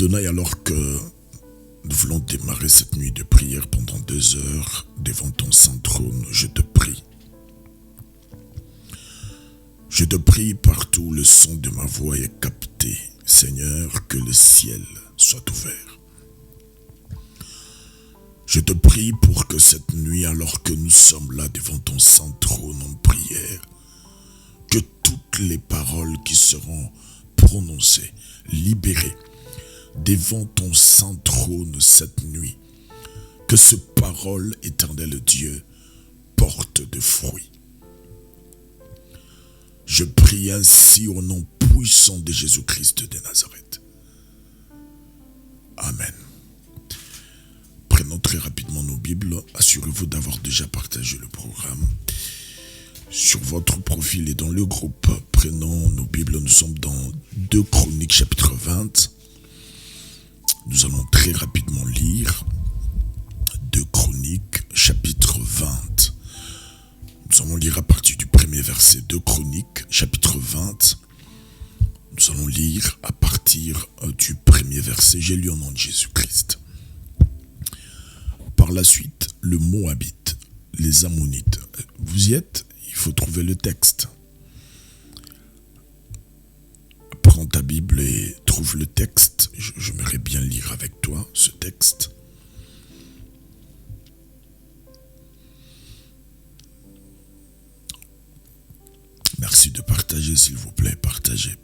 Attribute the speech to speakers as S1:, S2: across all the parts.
S1: Adonai, alors que nous voulons démarrer cette nuit de prière pendant 2 heures devant ton saint trône, je te prie. Je te prie partout le son de ma voix est capté. Seigneur, que le ciel soit ouvert. Je te prie pour que cette nuit, alors que nous sommes là devant ton saint trône en prière, que toutes les paroles qui seront prononcées, libérées, devant ton saint trône cette nuit, que ce parole, éternel Dieu, porte de fruits. Je prie ainsi au nom puissant de Jésus-Christ de Nazareth. Amen. Prenons très rapidement nos Bibles. Assurez-vous d'avoir déjà partagé le programme. Sur votre profil et dans le groupe, prenons nos Bibles. Nous sommes dans 2 Chroniques chapitre 20. Nous allons très rapidement lire 2 Chroniques chapitre 20. Nous allons lire à partir du premier verset. 2 Chroniques chapitre 20. Nous allons lire à partir du premier verset. J'ai lu au nom de Jésus-Christ. Par la suite, le Moabite, les Ammonites. Vous y êtes? Il faut trouver le texte. Prends ta Bible et trouve le texte. J'aimerais bien lire avec toi ce texte. Merci de partager, s'il vous plaît. Partagez.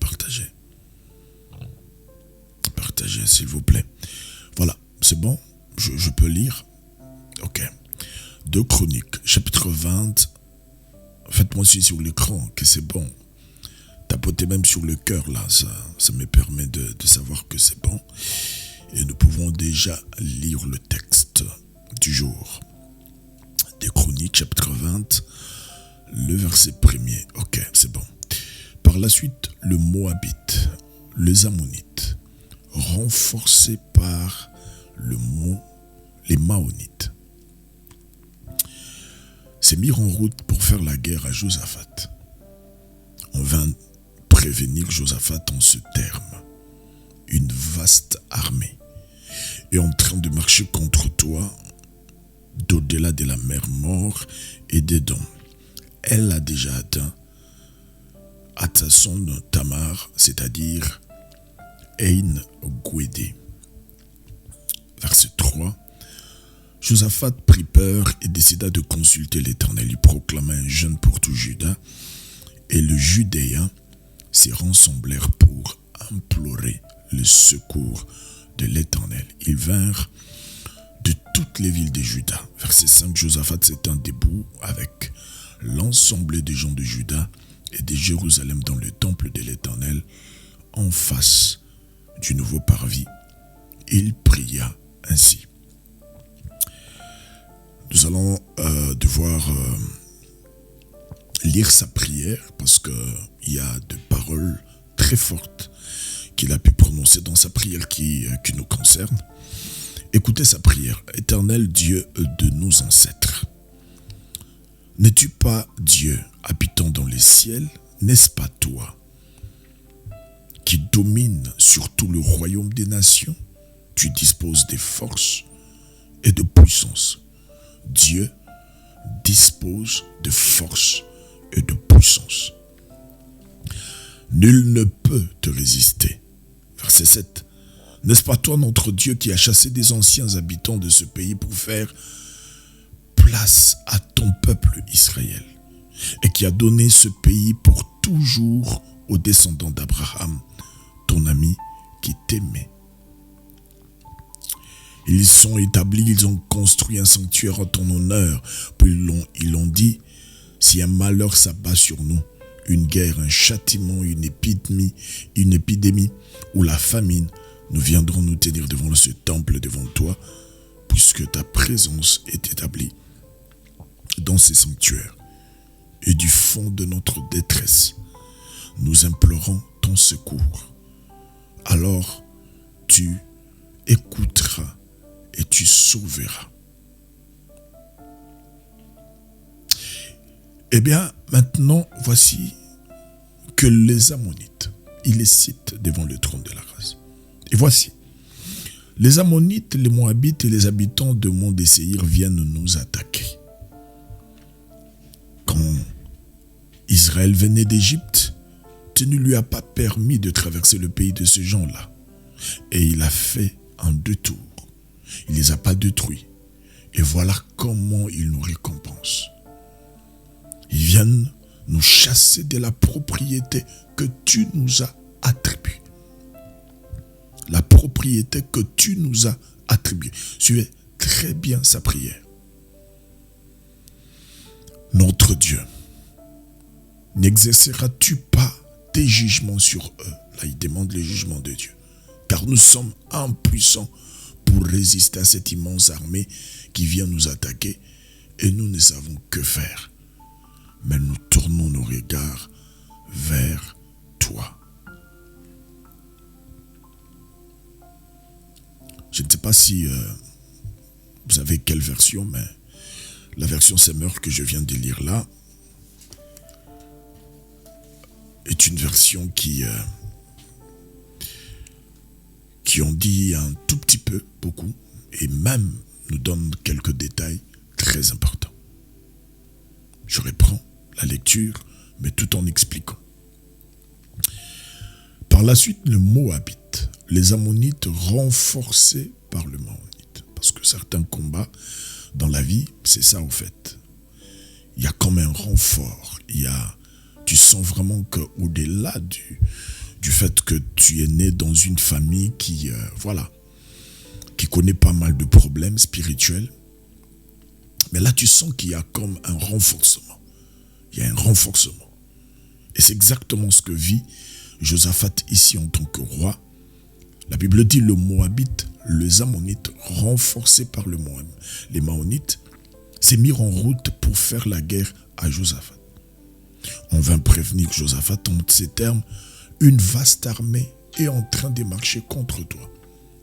S1: Partagez, s'il vous plaît. Voilà, c'est bon? Je peux lire? Ok. 2 Chroniques, chapitre 20. Faites-moi aussi sur l'écran, que c'est bon. Tapotez même sur le cœur, là. Ça me permet de savoir que c'est bon. Et nous pouvons déjà lire le texte du jour. 2 Chroniques, chapitre 20. Le verset 1er, ok, c'est bon. Par la suite, le Moabite, les Ammonites, renforcés par les Maonites, s'est mis en route pour faire la guerre à Josaphat. On vint prévenir Josaphat en ce terme: une vaste armée est en train de marcher contre toi d'au-delà de la mer Mort et d'Édom. Elle a déjà atteint Hatsason Tamar, c'est-à-dire Ein Gouédé. Verset 3. Josaphat prit peur et décida de consulter l'Éternel. Il proclama un jeûne pour tout Juda, et les Judéens s'y rassemblèrent pour implorer le secours de l'Éternel. Ils vinrent de toutes les villes de Juda. Verset 5. Josaphat s'étend debout avec l'ensemble des gens de Juda et de Jérusalem dans le temple de l'Éternel, en face du nouveau parvis. Il pria ainsi. Nous allons devoir lire sa prière parce qu'il y a des paroles très fortes qu'il a pu prononcer dans sa prière qui nous concerne. Écoutez sa prière. Éternel Dieu de nos ancêtres, n'es-tu pas Dieu habitant dans les ciels? N'est-ce pas toi qui domines sur tout le royaume des nations? Tu disposes des forces et de puissance. Dieu dispose de force et de puissance. Nul ne peut te résister. Verset 7. N'est-ce pas toi, notre Dieu, qui a chassé des anciens habitants de ce pays pour faire place à ton peuple Israël, et qui a donné ce pays pour toujours aux descendants d'Abraham, ton ami qui t'aimait. Ils sont établis, ils ont construit un sanctuaire en ton honneur, puis ils l'ont dit: si un malheur s'abat sur nous, une guerre, un châtiment, une épidémie ou la famine, nous viendrons nous tenir devant ce temple, devant toi, puisque ta présence est établie dans ces sanctuaires. Et du fond de notre détresse, nous implorons ton secours. Alors tu écouteras et tu sauveras. Eh bien, maintenant, voici que les Ammonites, ils les citent devant le trône de la grâce. Et voici, les Ammonites, les Moabites et les habitants de Mont des Séhir viennent nous attaquer. Quand Israël venait d'Égypte, Dieu ne lui a pas permis de traverser le pays de ces gens-là. Et il a fait un détour. Il ne les a pas détruits. Et voilà comment il nous récompense. Ils viennent nous chasser de la propriété que tu nous as attribuée. La propriété que tu nous as attribuée. Suivez très bien sa prière. Notre Dieu, n'exerceras-tu pas tes jugements sur eux? Là, il demande le jugement de Dieu. Car nous sommes impuissants pour résister à cette immense armée qui vient nous attaquer et nous ne savons que faire. Mais nous tournons nos regards vers toi. Je ne sais pas si vous avez quelle version, mais la version Semeur que je viens de lire là est une version qui en dit un tout petit peu, beaucoup, et même nous donne quelques détails très importants. Je reprends la lecture, mais tout en expliquant. Par la suite, le Moabite, les Ammonites renforcés par le Maonite. Parce que certains combats dans la vie, c'est ça en fait. Il y a comme un renfort. Tu sens vraiment qu'au-delà du fait que tu es né dans une famille qui connaît pas mal de problèmes spirituels, mais là tu sens qu'il y a comme un renforcement. Il y a un renforcement. Et c'est exactement ce que vit Josaphat ici en tant que roi. La Bible dit le Moabite, les Ammonites, renforcés par les Maonites, s'est mis en route pour faire la guerre à Josaphat. On vint prévenir Josaphat en ces termes: une vaste armée est en train de marcher contre toi.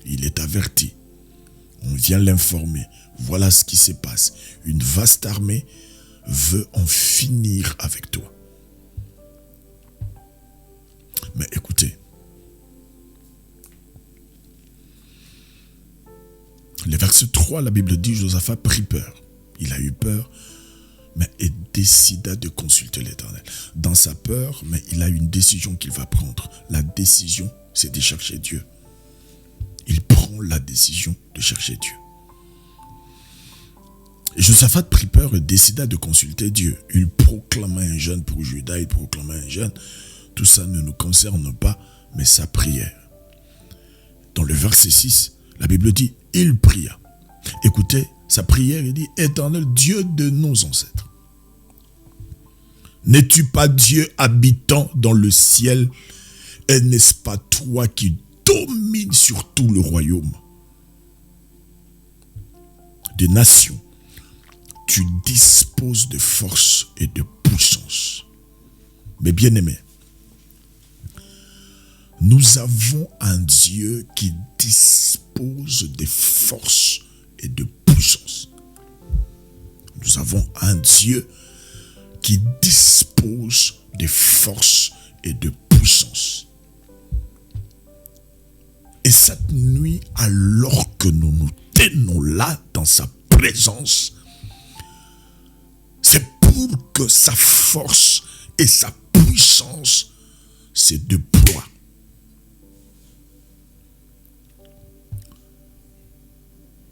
S1: Il est averti. On vient l'informer. Voilà ce qui se passe. Une vaste armée veut en finir avec toi. Mais écoutez, le verset 3, la Bible dit, Josaphat prit peur. Il a eu peur, mais il décida de consulter l'Éternel. Dans sa peur, mais il a une décision qu'il va prendre. La décision, c'est de chercher Dieu. Il prend la décision de chercher Dieu. Et Josaphat prit peur et décida de consulter Dieu. Il proclama un jeûne pour Juda, il proclama un jeûne. Tout ça ne nous concerne pas, mais sa prière. Dans le verset 6, la Bible dit, il pria. Écoutez, sa prière, il dit, Éternel Dieu de nos ancêtres, n'es-tu pas Dieu habitant dans le ciel, et n'est-ce pas toi qui domines sur tout le royaume des nations? Tu disposes de force et de puissance. Mais bien aimé, nous avons un Dieu qui dispose de force et de puissance. Nous avons un Dieu qui dispose de force et de puissance. Et cette nuit, alors que nous nous tenons là dans sa présence, c'est pour que sa force et sa puissance se déploient.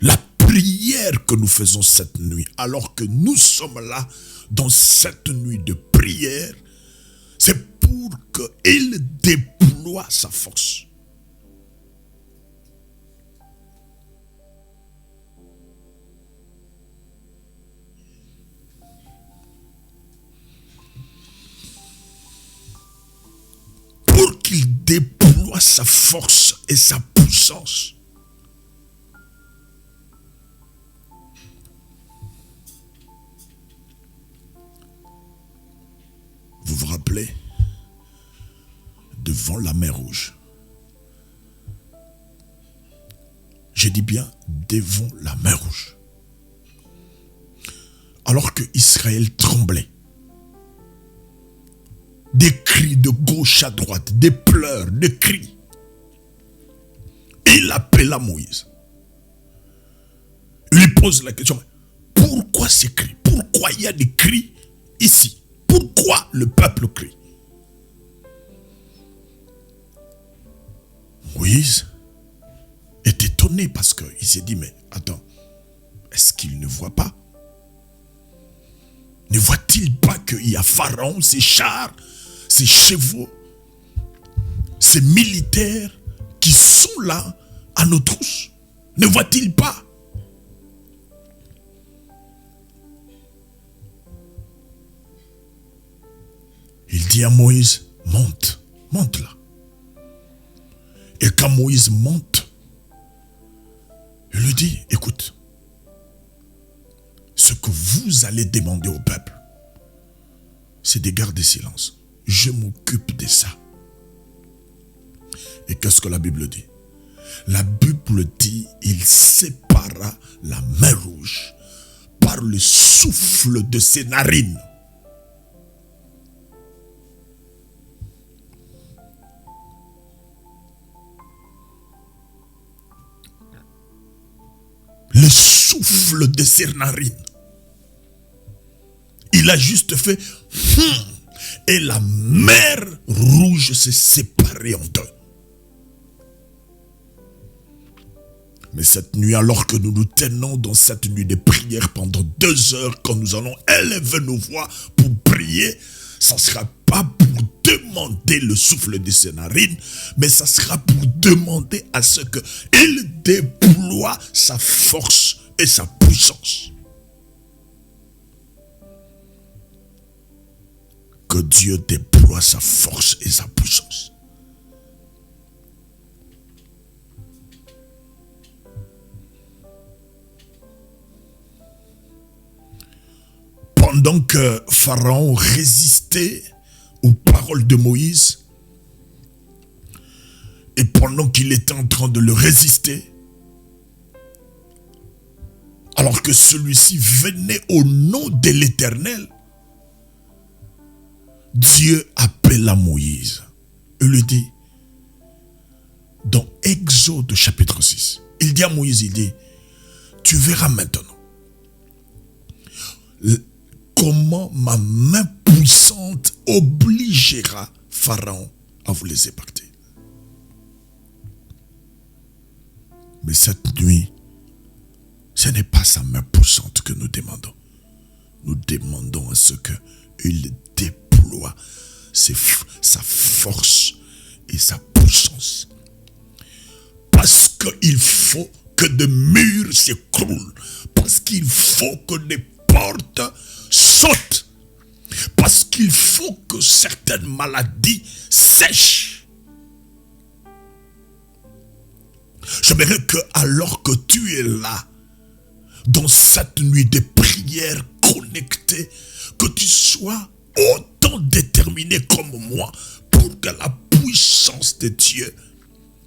S1: La prière que nous faisons cette nuit, alors que nous sommes là dans cette nuit de prière, c'est pour qu'il déploie sa force. Pour qu'il déploie sa force et sa puissance. Vous vous rappelez, devant la mer Rouge. Je dis bien devant la mer Rouge. Alors que Israël tremblait, des cris de gauche à droite, des pleurs, des cris. Il appela Moïse. pose la question, pourquoi ces cris? Pourquoi il y a des cris ici? Pourquoi le peuple crie? Moïse est étonné parce qu'il s'est dit, mais attends, est-ce qu'il ne voit pas? Ne voit-il pas qu'il y a Pharaon, ses chars, ses chevaux, ses militaires qui sont là à nos trousses? Ne voit-il pas? Il dit à Moïse, monte, monte là. Et quand Moïse monte, il lui dit, écoute, ce que vous allez demander au peuple, c'est de garder silence. Je m'occupe de ça. Et qu'est-ce que la Bible dit? La Bible dit, il sépara la mer Rouge par le souffle de ses narines. Le souffle de ses narines. Il a juste fait et la mer Rouge s'est séparée en deux. Mais cette nuit, alors que nous nous tenons dans cette nuit de prière pendant 2 heures, quand nous allons élever nos voix pour prier, ça ne sera pas pour demander le souffle de ses narines, mais ça sera pour demander à ce qu'il déploie sa force et sa puissance. Que Dieu déploie sa force et sa puissance. Pendant que Pharaon résistait aux paroles de Moïse, et pendant qu'il était en train de le résister, alors que celui-ci venait au nom de l'Éternel, Dieu appela Moïse et lui dit, dans Exode chapitre 6, il dit à Moïse, il dit, tu verras maintenant comment ma main puissante obligera Pharaon à vous laisser partir. Mais cette nuit, ce n'est pas sa main puissante que nous demandons. Nous demandons à ce qu'il déploie sa force et sa puissance. Parce qu'il faut que des murs s'écroulent. Parce qu'il faut que des portes sautent. Parce qu'il faut que certaines maladies sèchent. J'aimerais que, alors que tu es là, dans cette nuit de prière connectée, que tu sois autant déterminé comme moi pour que la puissance de Dieu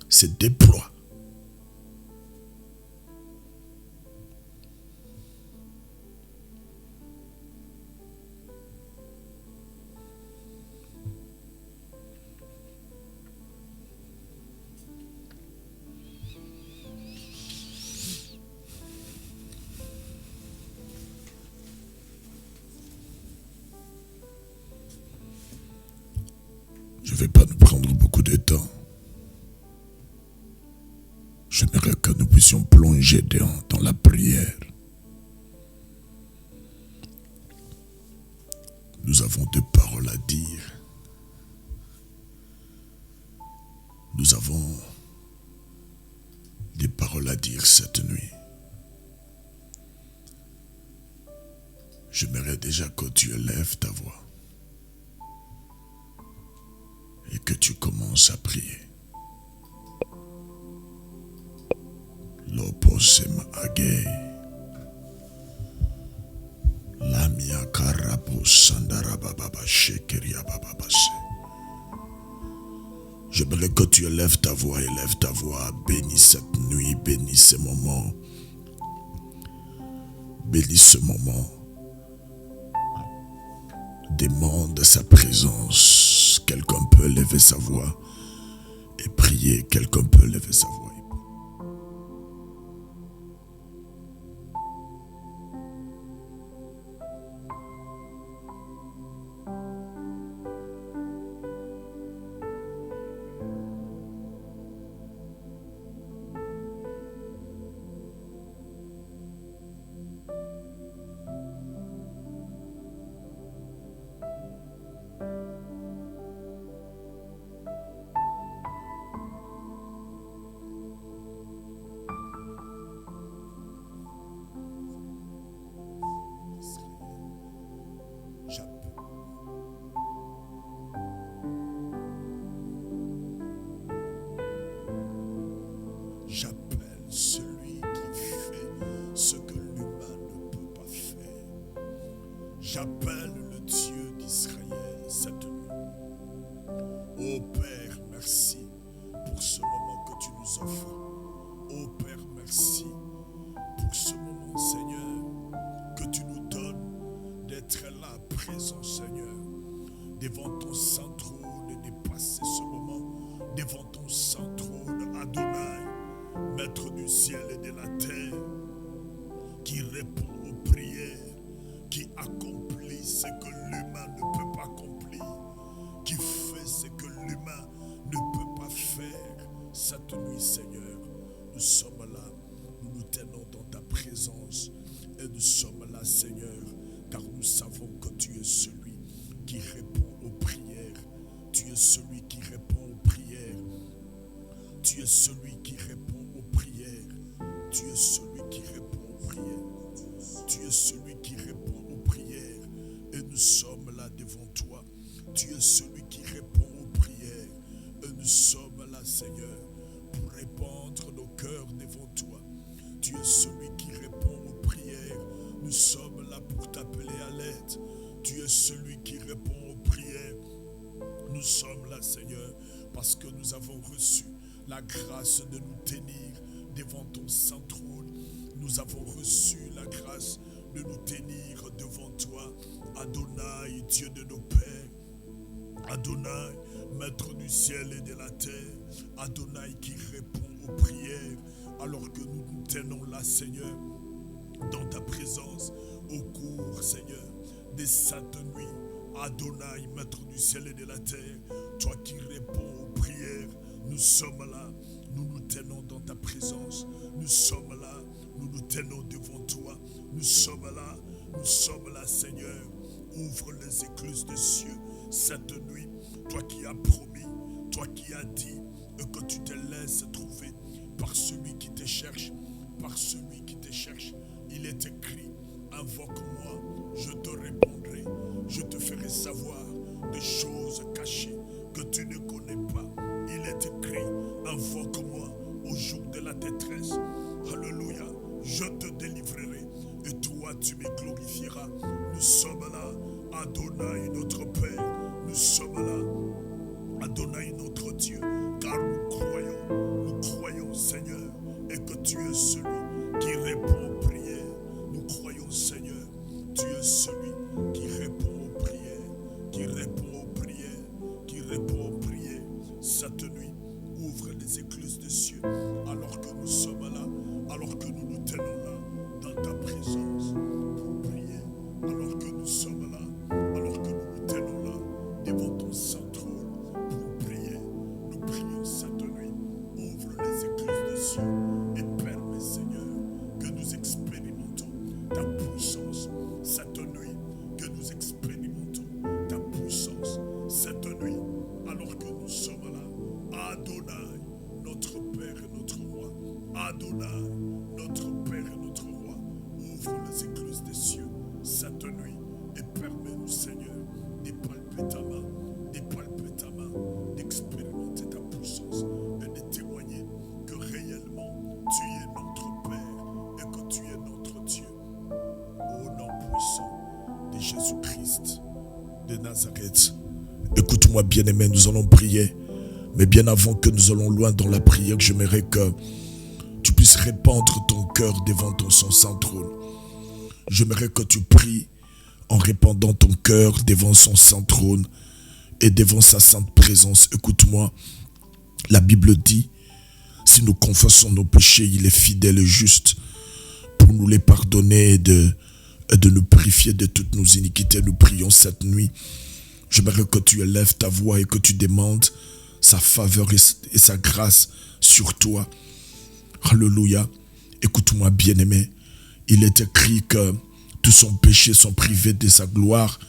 S1: se déploie. Je ne vais pas nous prendre beaucoup de temps. J'aimerais que nous puissions plonger dans la prière. Nous avons des paroles à dire. Nous avons des paroles à dire cette nuit. J'aimerais déjà que tu élèves ta voix et que tu commences à prier. Loposem agé. Lamia karabo sandara bababa shekeria bababase. J'aimerais que tu élèves ta voix, bénis cette nuit, bénis ce moment. Bénis ce moment. Demande sa présence. Quelqu'un peut lever sa voix et prier. Quelqu'un peut lever sa voix. celui qui fait ce que l'humain ne peut pas faire. J'appelle le Dieu d'Israël cette nuit. Ô Père, merci pour ce moment que tu nous offres. Ô Père, merci pour ce moment, Seigneur, que tu nous donnes d'être là, présent, Seigneur, devant ton saint trône et de passer ce moment devant ton saint trône, Adonai, Maître du ciel et de la terre, qui répond aux prières, qui accomplit ce que l'humain ne peut pas accomplir, qui fait ce que l'humain ne peut pas faire. Cette nuit, Seigneur, nous sommes là, nous nous tenons dans ta présence et nous sommes là, Seigneur, car nous savons que tu es celui qui répond aux prières. Tu es celui qui répond aux prières. Tu es celui qui répond aux prières. Tu es celui qui répond aux prières. Tu es celui qui répond aux prières. Et nous sommes là devant toi. Tu es celui qui répond aux prières. Et nous sommes là, Seigneur, pour répandre nos cœurs devant toi. Tu es celui qui répond aux prières. Nous sommes là pour t'appeler à l'aide. Tu es celui qui répond aux prières. Nous sommes là, Seigneur, parce que nous avons reçu la grâce de nous tenir devant ton saint trône. Nous avons reçu la grâce de nous tenir devant toi, Adonai, Dieu de nos pères. Adonai, Maître du ciel et de la terre. Adonai qui répond aux prières, alors que nous nous tenons là, Seigneur, dans ta présence, au cours, Seigneur, de cette nuit. Adonai, Maître du ciel et de la terre, toi qui réponds aux prières, nous sommes là, nous nous tenons dans ta présence, nous sommes là, nous nous tenons devant toi, nous sommes là, Seigneur, ouvre les écluses des cieux cette nuit, toi qui as promis, toi qui as dit que tu te laisses trouver par celui qui te cherche, il est écrit, invoque-moi, je te répondrai, je te ferai savoir des choses cachées que tu ne connais pas. Il est écrit, invoque-moi au jour de la détresse. Alléluia, je te délivrerai et toi tu me glorifieras. Nous sommes là, Adonai notre Père, nous sommes là, Adonai notre Dieu, car nous croyons Seigneur, et que tu es celui qui répond aux prières. Nous croyons Seigneur, tu es celui qui répond aux prières, qui répond aux prières, qui répond aux prières. Cette nuit, ouvre les écluses des cieux, alors que nous sommes là, alors que nous nous tenons là, dans ta présence, pour prier, alors que nous sommes là, alors que nous nous tenons là, devant ton saint trône, pour prier. Nous prions cette nuit, ouvre les écluses des cieux, et permets, Seigneur, que nous expérimentons ta puissance cette nuit, que nous expérimentons ta puissance cette nuit, alors que nous sommes là. Adonai, notre Père et notre Roi. Adonai, notre Père et notre Roi. Ouvre les écluses des cieux cette nuit et permets-nous, Seigneur, de palper ta main, d'expérimenter ta puissance et de témoigner que réellement tu es notre Père et que tu es notre Dieu. Au nom puissant de Jésus-Christ de Nazareth. Écoute-moi, bien-aimé, nous allons prier. Mais bien avant que nous allons loin dans la prière, j'aimerais que tu puisses répandre ton cœur devant ton saint trône. J'aimerais que tu pries en répandant ton cœur devant son saint trône et devant sa sainte présence. Écoute-moi, la Bible dit, si nous confessons nos péchés, il est fidèle et juste pour nous les pardonner et de nous purifier de toutes nos iniquités. Nous prions cette nuit. J'aimerais que tu élèves ta voix et que tu demandes sa faveur et sa grâce sur toi. Alléluia. Écoute-moi, bien-aimé. Il est écrit que tous son péchés sont privés de sa gloire.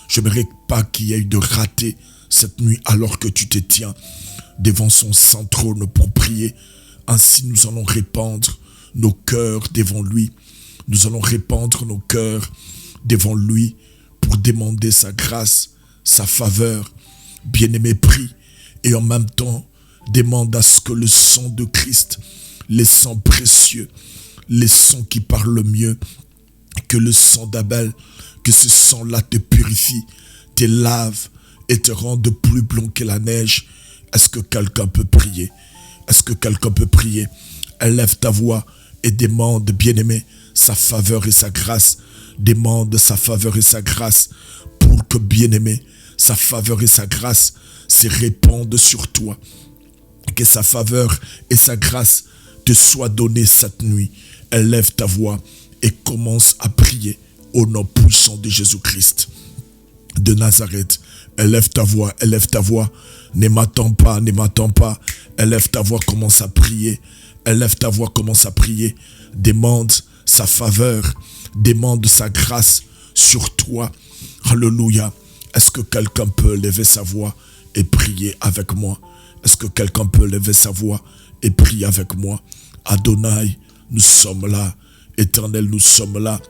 S1: J'aimerais pas qu'il y ait de raté cette nuit alors que tu te tiens devant son saint trône pour prier. Ainsi, nous allons répandre nos cœurs devant lui. Nous allons répandre nos cœurs devant lui pour demander sa grâce, sa faveur. Bien-aimé, prie et en même temps demande à ce que le sang de Christ, les sangs précieux, les sangs qui parlent mieux que le sang d'Abel, que ce sang-là te purifie, te lave et te rend de plus blond que la neige. Est-ce que quelqu'un peut prier? Est-ce que quelqu'un peut prier? Élève ta voix et demande, bien-aimé, sa faveur et sa grâce. Demande sa faveur et sa grâce pour que, bien-aimé, sa faveur et sa grâce se répandent sur toi. Que sa faveur et sa grâce te soient données cette nuit. Élève ta voix et commence à prier au nom puissant de Jésus-Christ de Nazareth. Élève ta voix, élève ta voix. Ne m'attends pas, ne m'attends pas. Élève ta voix, commence à prier. Élève ta voix, commence à prier. Demande sa faveur, demande sa grâce sur toi. Alléluia. Est-ce que quelqu'un peut lever sa voix et prier avec moi? Est-ce que quelqu'un peut lever sa voix et prier avec moi? Adonai, nous sommes là. Éternel, nous sommes là.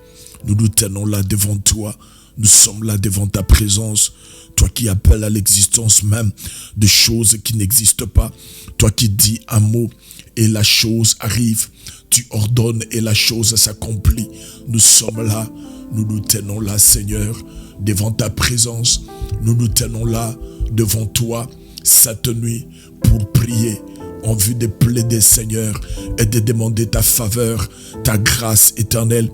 S1: Nous nous tenons là devant toi. Nous sommes là devant ta présence. Toi qui appelles à l'existence même de choses qui n'existent pas. Toi qui dis un mot et la chose arrive. Tu ordonnes et la chose s'accomplit. Nous sommes là. Nous nous tenons là, Seigneur, devant ta présence. Nous nous tenons là devant toi cette nuit pour prier en vue de plaider, Seigneur, et de demander ta faveur, ta grâce éternelle,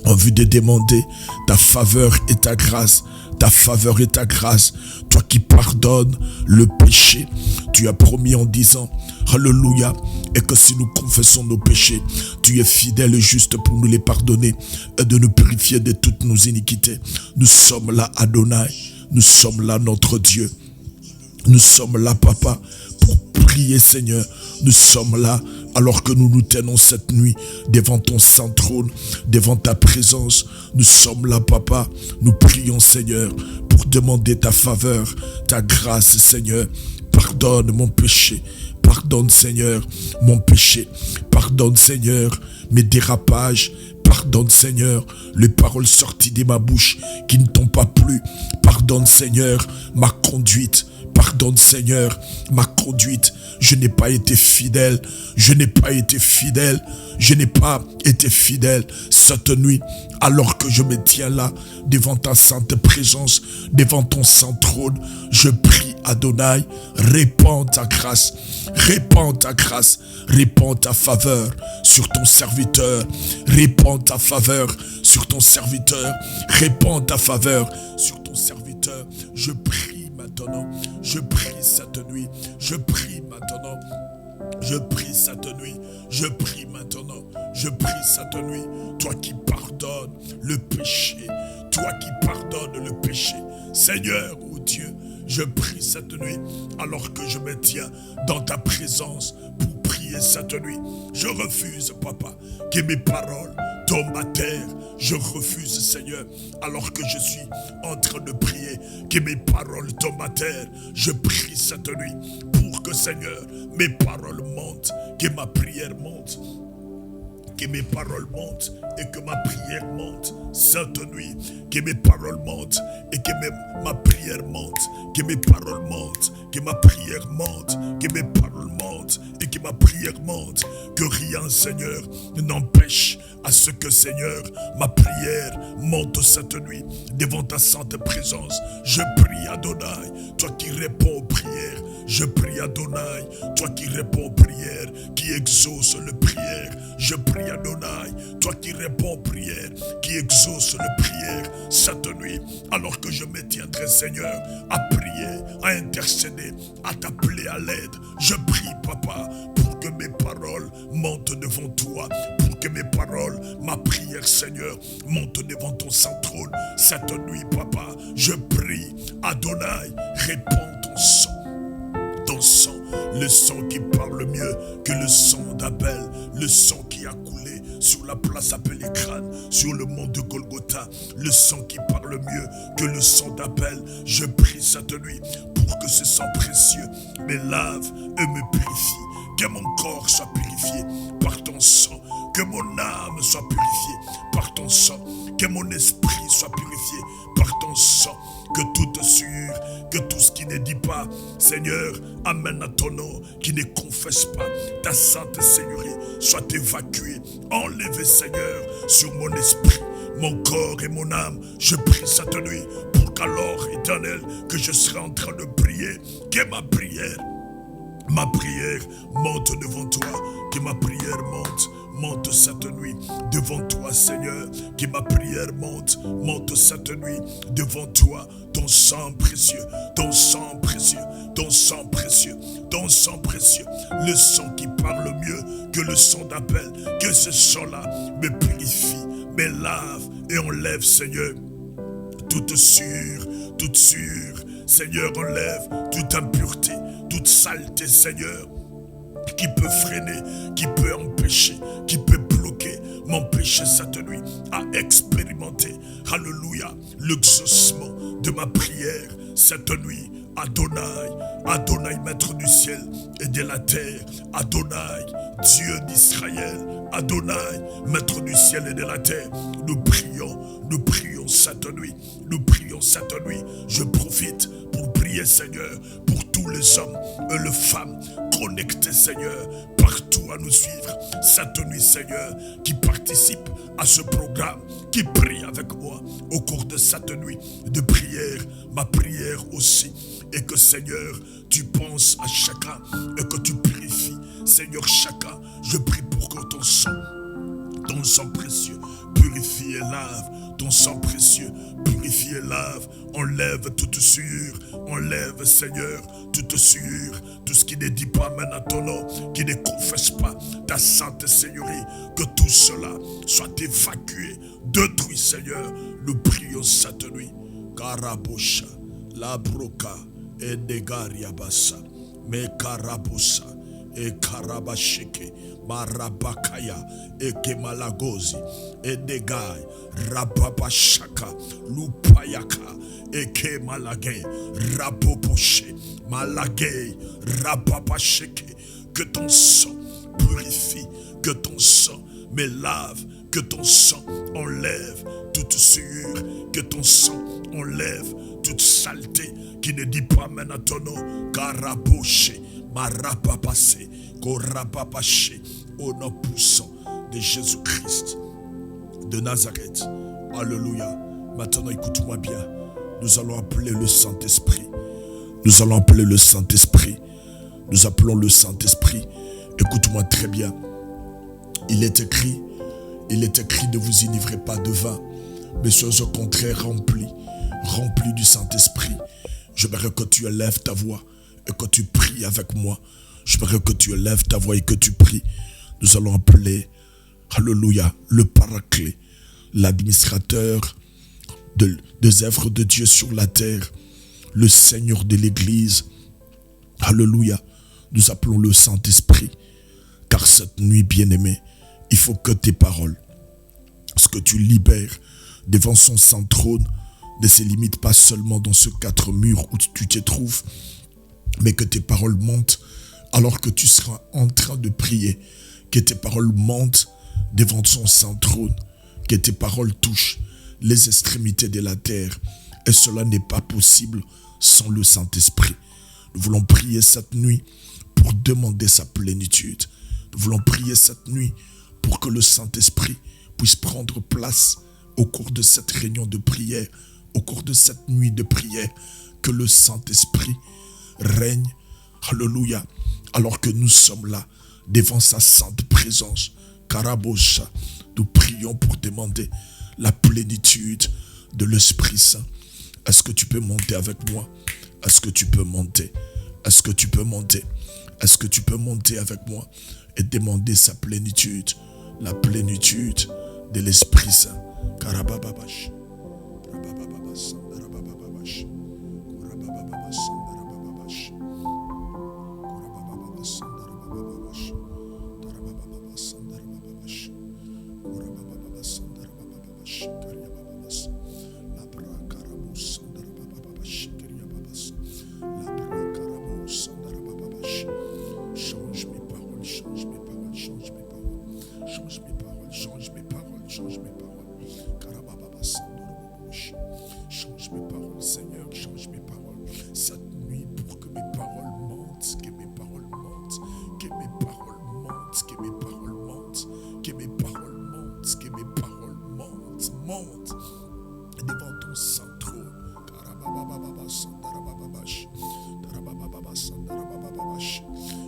S1: en vue de demander ta faveur et ta grâce, ta faveur et ta grâce, toi qui pardonnes le péché. Tu as promis en disant, alléluia, et que si nous confessons nos péchés, tu es fidèle et juste pour nous les pardonner et de nous purifier de toutes nos iniquités. Nous sommes là, Adonai, nous sommes là, notre Dieu. Nous sommes là, Papa, pour prier, Seigneur. Nous sommes là alors que nous nous tenons cette nuit devant ton saint trône, devant ta présence. Nous sommes là, Papa. Nous prions, Seigneur, pour demander ta faveur, ta grâce, Seigneur. Pardonne mon péché. Pardonne, Seigneur, mon péché. Pardonne, Seigneur, mes dérapages. Pardonne, Seigneur, les paroles sorties de ma bouche qui ne t'ont pas plu. Pardonne, Seigneur, ma conduite. Pardonne, Seigneur, ma conduite. Je n'ai pas été fidèle. Je n'ai pas été fidèle. Je n'ai pas été fidèle cette nuit. Alors que je me tiens là, devant ta sainte présence, devant ton saint trône, je prie, Adonai, répands ta grâce. Répands ta grâce. Répands ta faveur sur ton serviteur. Répands ta faveur sur ton serviteur. Répands ta faveur sur ton serviteur. Je prie maintenant. Je prie cette nuit. Je prie maintenant. Je prie cette nuit. Je prie maintenant. Je prie cette nuit. Toi qui pardonnes le péché. Toi qui pardonnes le péché. Seigneur, oh Dieu, je prie cette nuit alors que je me tiens dans ta présence pour prier cette nuit. Je refuse, Papa, que mes paroles tombent à terre. Je refuse, Seigneur, alors que je suis en train de prier, que mes paroles tombent à terre. Je prie cette nuit pour que, Seigneur, mes paroles montent, que ma prière monte. Que mes paroles montent et que ma prière monte cette nuit. Que mes paroles montent et que ma prière monte. Que mes paroles montent, que ma prière monte. Que mes paroles montent et que ma prière monte. Que rien, Seigneur, n'empêche à ce que, Seigneur, ma prière monte cette nuit devant ta sainte présence. Je prie, Adonai, toi qui réponds aux prières. Je prie, Adonai, toi qui réponds aux prières, qui exauce les prières. Je prie, Adonai, toi qui réponds aux prières, qui exauce les prières cette nuit, alors que je me tiendrai, Seigneur, à prier, à intercéder, à t'appeler à l'aide. Je prie, Papa, pour que mes paroles montent devant toi, pour que mes paroles, ma prière, Seigneur, monte devant ton saint trône. Cette nuit, Papa, je prie, Adonai, répands ton sang. Ton sang, le sang qui parle mieux que le sang d'Abel, le sang qui a coulé sur la place appelée Crâne, sur le mont de Golgotha, le sang qui parle mieux que le sang d'Abel. Je prie cette nuit pour que ce sang précieux me lave et me purifie, que mon corps soit purifié par ton sang, Que mon âme soit purifiée par ton sang. Que mon esprit soit purifié par ton sang. Que toute sueur, que tout ce qui ne dit pas, Seigneur, amène à ton nom, qui ne confesse pas ta sainte Seigneurie, soit évacué, enlevé, Seigneur, sur mon esprit, mon corps et mon âme. Je prie cette nuit pour qu'alors, Éternel, que je serai en train de prier, que ma prière monte devant toi, que ma prière monte cette nuit devant toi, Seigneur, que ma prière monte cette nuit devant toi, ton sang précieux, ton sang précieux, ton sang précieux, ton sang précieux, le sang qui parle mieux que le sang d'appel, que ce sang-là me purifie, me lave et enlève, Seigneur, toute sueur, Seigneur, enlève toute impureté, toute saleté, Seigneur, qui peut freiner, qui peut empêcher, qui peut bloquer, m'empêcher cette nuit à expérimenter, alléluia, l'exaucement de ma prière cette nuit. Adonai, Adonai, maître du ciel et de la terre, Adonai, Dieu d'Israël, Adonai, maître du ciel et de la terre, nous prions cette nuit, je profite pour prier, Seigneur, pour tous les hommes et les femmes connectés, Seigneur, partout à nous suivre cette nuit, Seigneur, qui participent à ce programme, qui prient avec moi au cours de cette nuit de prière, ma prière aussi, et que, Seigneur, tu penses à chacun et que tu purifies, Seigneur, chacun. Je prie pour que ton sang précieux purifie et lave, ton sang précieux purifie et lave, enlève toute sueur, enlève, Seigneur, toute sueur, tout ce qui ne dit pas amène à ton nom, qui ne confesse pas ta sainte Seigneurie, que tout cela soit évacué, détruit, Seigneur. Nous prions cette nuit. Karabosha, la broca, et degariabasa, me karabosa, et karabashike, marabakaya, et kemalagozi, et degai, rababashaka, lupayaka, et kemalage, raboposhe, malage, rababashike. Que ton sang purifie, que ton sang me lave, que ton sang enlève toute sueur, que ton sang enlève toute saleté qui ne dit pas amen à ton nom. Karaboshe, marapapase, korapapache, au nom puissant de Jésus-Christ de Nazareth. Alléluia. Maintenant, écoute-moi bien. Nous allons appeler le Saint-Esprit. Nous allons appeler le Saint-Esprit. Nous appelons le Saint-Esprit. Écoute-moi très bien. Il est écrit, ne vous enivrez pas de vin, mais soyez au contraire remplis du Saint-Esprit. J'aimerais que tu élèves ta voix et que tu pries avec moi. J'aimerais que tu élèves ta voix et que tu pries. Nous allons appeler, alléluia, le Paraclet, l'administrateur des œuvres de Dieu sur la terre, le Seigneur de l'Église. Alléluia, nous appelons le Saint-Esprit. Car cette nuit, bien-aimé, il faut que tes paroles, ce que tu libères devant son saint trône, ne se limite pas seulement dans ce 4 murs où tu te trouves, mais que tes paroles montent alors que tu seras en train de prier, que tes paroles montent devant son saint trône, que tes paroles touchent les extrémités de la terre. Et cela n'est pas possible sans le Saint-Esprit. Nous voulons prier cette nuit pour demander sa plénitude. Nous voulons prier cette nuit pour que le Saint-Esprit puisse prendre place au cours de cette réunion de prière, au cours de cette nuit de prière, que le Saint-Esprit règne, alléluia, alors que nous sommes là, devant sa sainte présence. Karabosha, nous prions pour demander la plénitude de l'Esprit Saint. Est-ce que tu peux monter avec moi? Est-ce que tu peux monter? Est-ce que tu peux monter? Est-ce que tu peux monter avec moi et demander sa plénitude, la plénitude de l'Esprit Saint? Karabababash. Change change mes paroles, change mes paroles, change mes paroles. Change mes paroles, Seigneur, change mes paroles. Cette nuit, pour que mes paroles montent, que mes paroles montent, que mes paroles montent, que mes paroles montent, que mes paroles montent, que mes paroles montent, montent devant ton saint trône.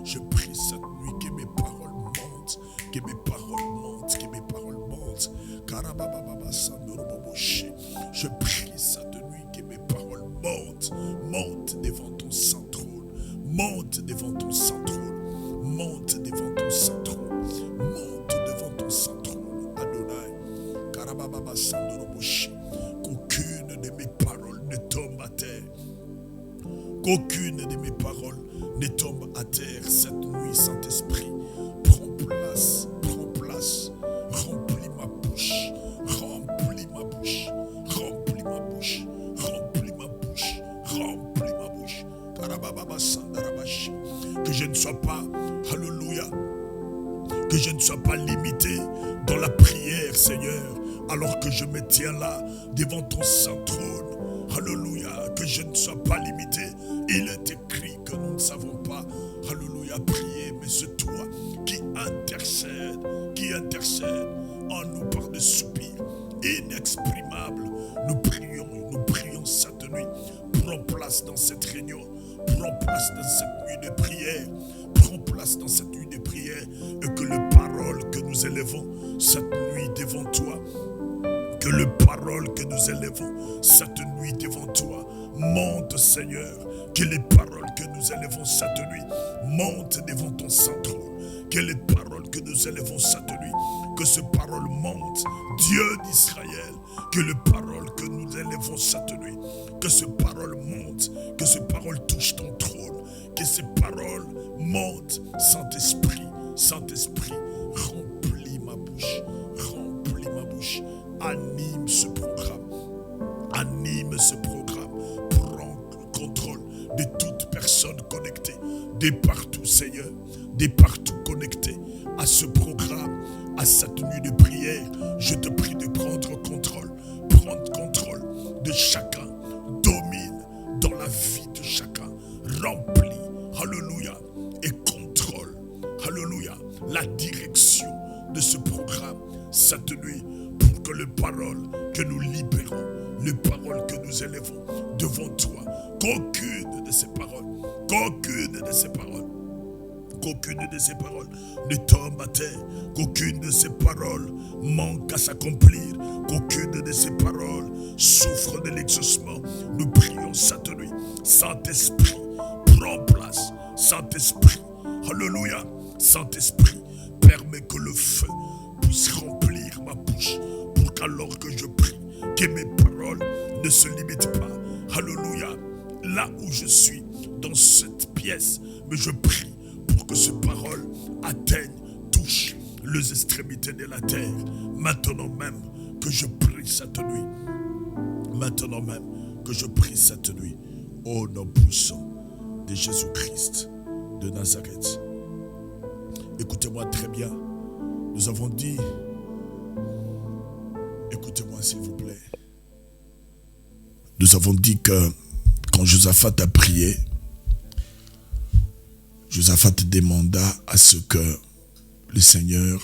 S1: Je prie cette nuit que mes paroles montent, que mes paroles montent, que mes paroles montent. Je prie cette nuit que mes paroles montent, montent devant ton saint trône, montent devant ton saint trône, montent devant ton saint trône, montent devant ton saint trône, Adonai. Qu'aucune de mes paroles ne tombe à terre. Qu'aucune de mes paroles ne tombe à terre cette nuit, Saint-Esprit. Prends place, remplis ma bouche, remplis ma bouche, remplis ma bouche, remplis ma bouche, remplis ma bouche. Que je ne sois pas, alléluia, que je ne sois pas limité dans la prière, Seigneur, alors que je me tiens là devant ton saint trône. Alléluia, que je ne sois pas limité. Il est écrit que nous ne savons pas, alléluia, prier, mais c'est toi qui intercède en nous par des soupirs inexprimables. Nous prions cette nuit. Prends place dans cette réunion, prends place dans cette nuit de prière, prends place dans cette nuit de prière, et que les paroles que nous élevons cette nuit devant toi, que les paroles que nous élevons cette nuit devant toi montent, Seigneur. Que les paroles que nous élevons cette nuit montent devant ton saint trône. Que les paroles que nous élevons cette nuit, que ces paroles montent, Dieu d'Israël. Que les paroles que nous élevons cette nuit, que ces paroles montent, que ces paroles touchent ton trône. Que ces paroles montent, Saint-Esprit, Saint-Esprit, remplis ma bouche, remplis ma bouche. Anime ce programme, prends le contrôle de toute personne connectée, de partout, Seigneur, de partout connectée à ce programme, à cette nuit de prière. Je te prie de prendre contrôle de chacun, domine dans la vie de chacun, remplis, alléluia, et contrôle, alléluia, la direction de ce programme cette nuit, pour que les paroles que nous libérons, les paroles que nous élevons devant toi, qu'aucune de ces paroles ne tombe à terre, qu'aucune de ces paroles manque à s'accomplir, qu'aucune de ces paroles souffre de l'exaucement. Nous prions cette nuit. Saint-Esprit, prends place. Saint-Esprit, alléluia. Saint-Esprit, permets que le feu puisse remplir ma bouche, pour qu'alors que je prie, que mes paroles ne se limitent pas. Alléluia. Là où je suis, dans cette pièce, mais je prie pour que ces paroles atteignent, touchent les extrémités de la terre. Maintenant même que je prie cette nuit. Maintenant même que je prie cette nuit. Au nom puissant de Jésus-Christ de Nazareth. Écoutez-moi très bien. Nous avons dit, écoutez-moi s'il vous plaît. Nous avons dit que quand Josaphat a prié, Josaphat demanda à ce que le Seigneur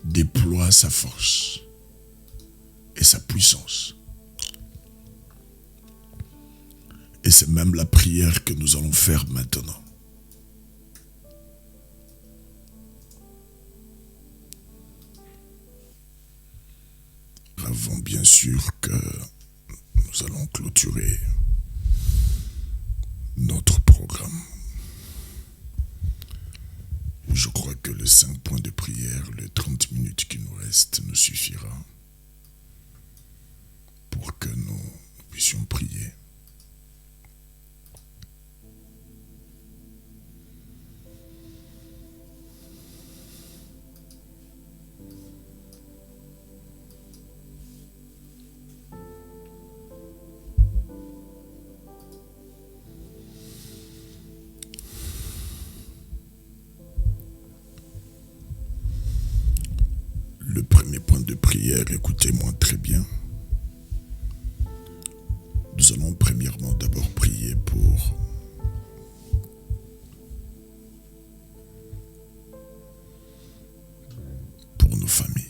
S1: déploie sa force et sa puissance. Et c'est même la prière que nous allons faire maintenant. Avant bien sûr que nous allons clôturer notre programme. Je crois que les 5 points de prière, les 30 minutes qui nous restent nous suffira pour que nous puissions prier. point de prière, écoutez-moi très bien. Nous allons premièrement d'abord prier pour nos familles.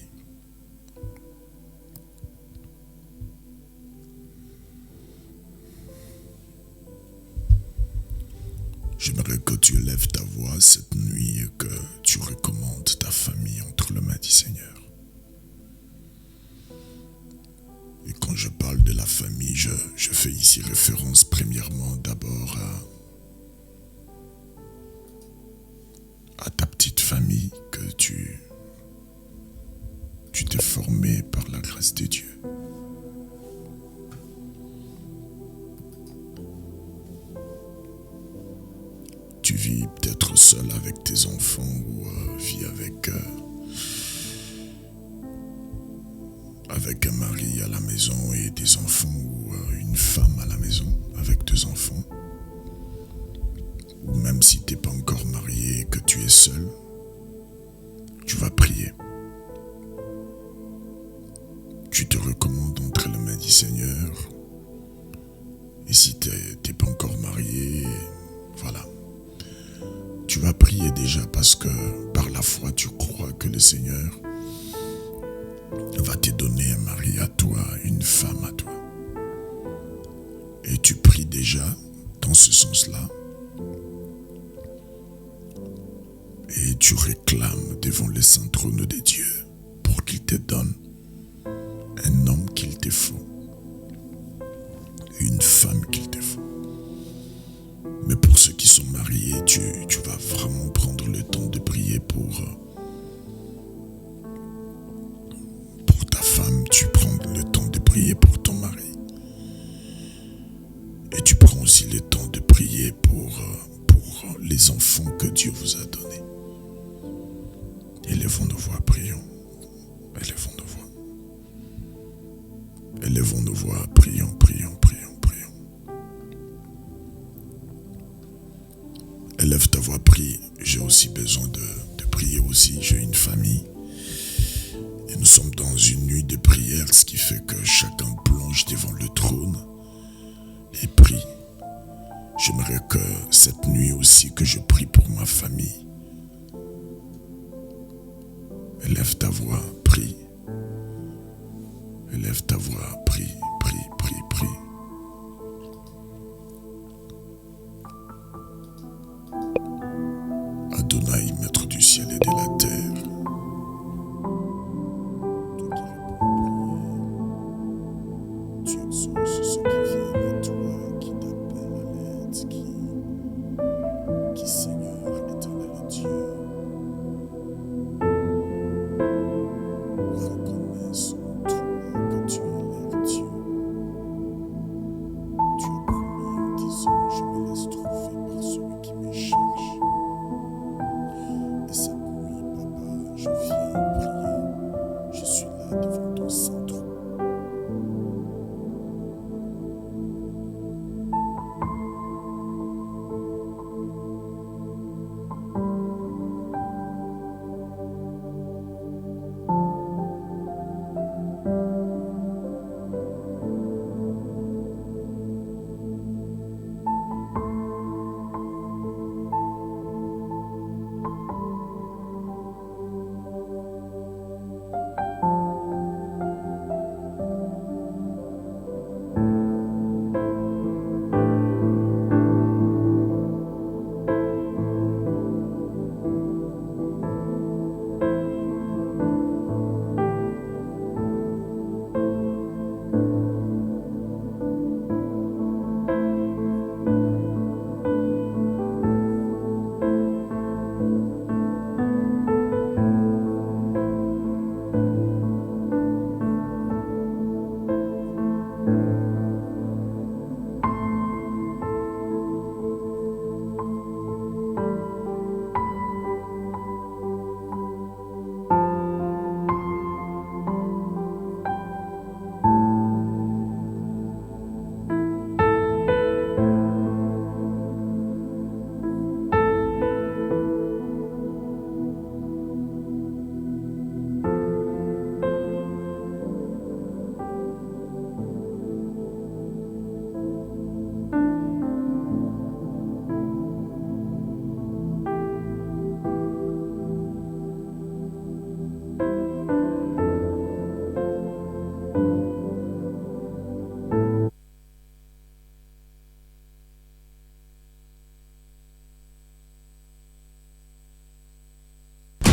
S1: J'aimerais que tu élèves ta voix cette nuit et que tu recommandes ta famille entre les mains du Seigneur. Et quand je parle de la famille, je fais ici référence premièrement d'abord à ta petite famille que tu t'es formée par la grâce de Dieu. Tu vis peut-être seul avec tes enfants ou vis avec un mari à la maison et des enfants ou une femme à la maison avec deux enfants. Ou même si tu n'es pas encore marié et que tu es seul, tu vas prier. Tu te recommandes entre les mains du Seigneur. Et si tu n'es pas encore marié, voilà. Tu vas prier déjà parce que par la foi, tu crois que le Seigneur va te donner un mari à toi, une femme à toi. Et tu pries déjà dans ce sens-là. Et tu réclames devant le saint trône de Dieu pour qu'il te donne un homme qu'il te faut, une femme qu'il te faut. Mais pour ceux qui sont mariés, tu vas vraiment prendre le temps de prier pour ta femme, tu prends le temps de prier pour ton mari. Et tu prends aussi le temps de prier pour les enfants que Dieu vous a donnés. Élevons nos voix, prions. Élevons nos voix. Élevons nos voix, prions, prions, prions, prions. Élève ta voix, prie. J'ai aussi besoin de prier aussi. J'ai une famille. Et nous sommes dans une nuit de prière, ce qui fait que chacun plonge devant le trône et prie. J'aimerais que cette nuit aussi que je prie pour ma famille. Élève ta voix, prie. Élève ta voix, prie, prie, prie, prie. Adonai, maître du ciel et de la terre. Tu exauces ceux qui viennent à toi, qui t'appellent à l'aide, qui Seigneur, éternel Dieu, reconnaissent en toi que tu es leur Dieu.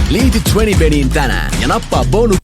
S2: Liity 20 peliin tänään ja nappaa bonus.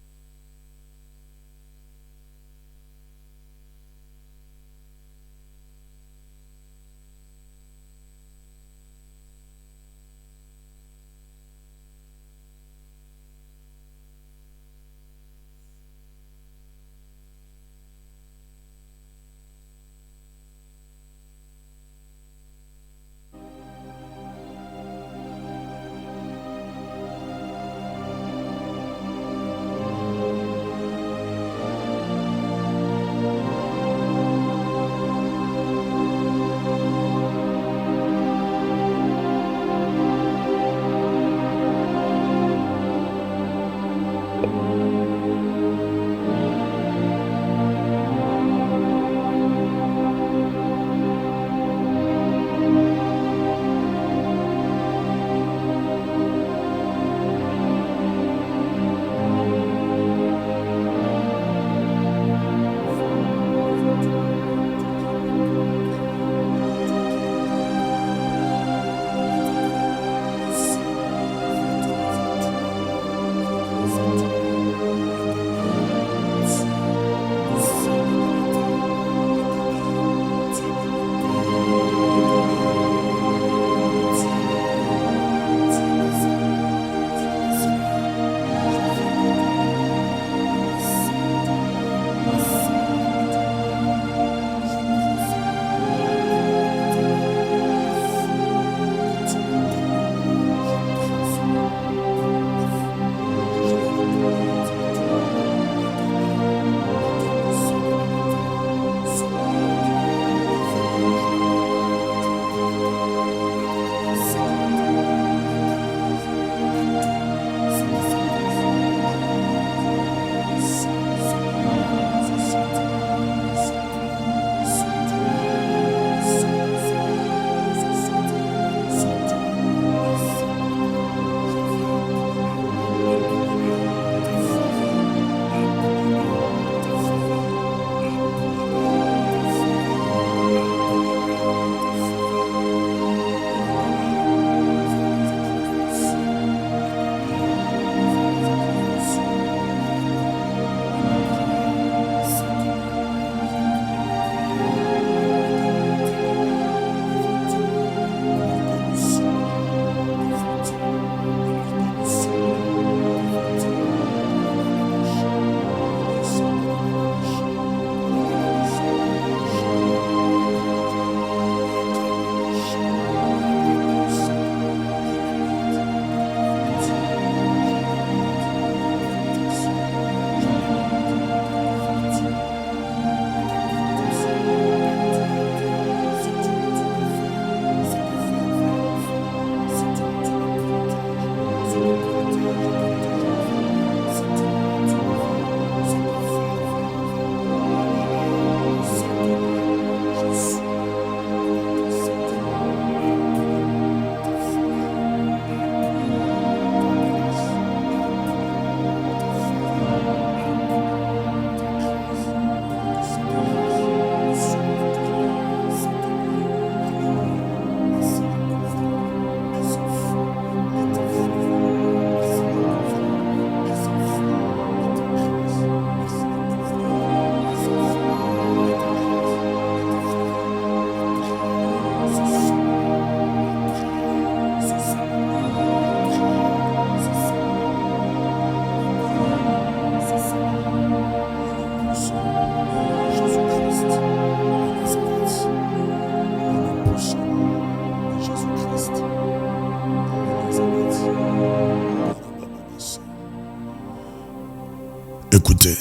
S1: Écoutez,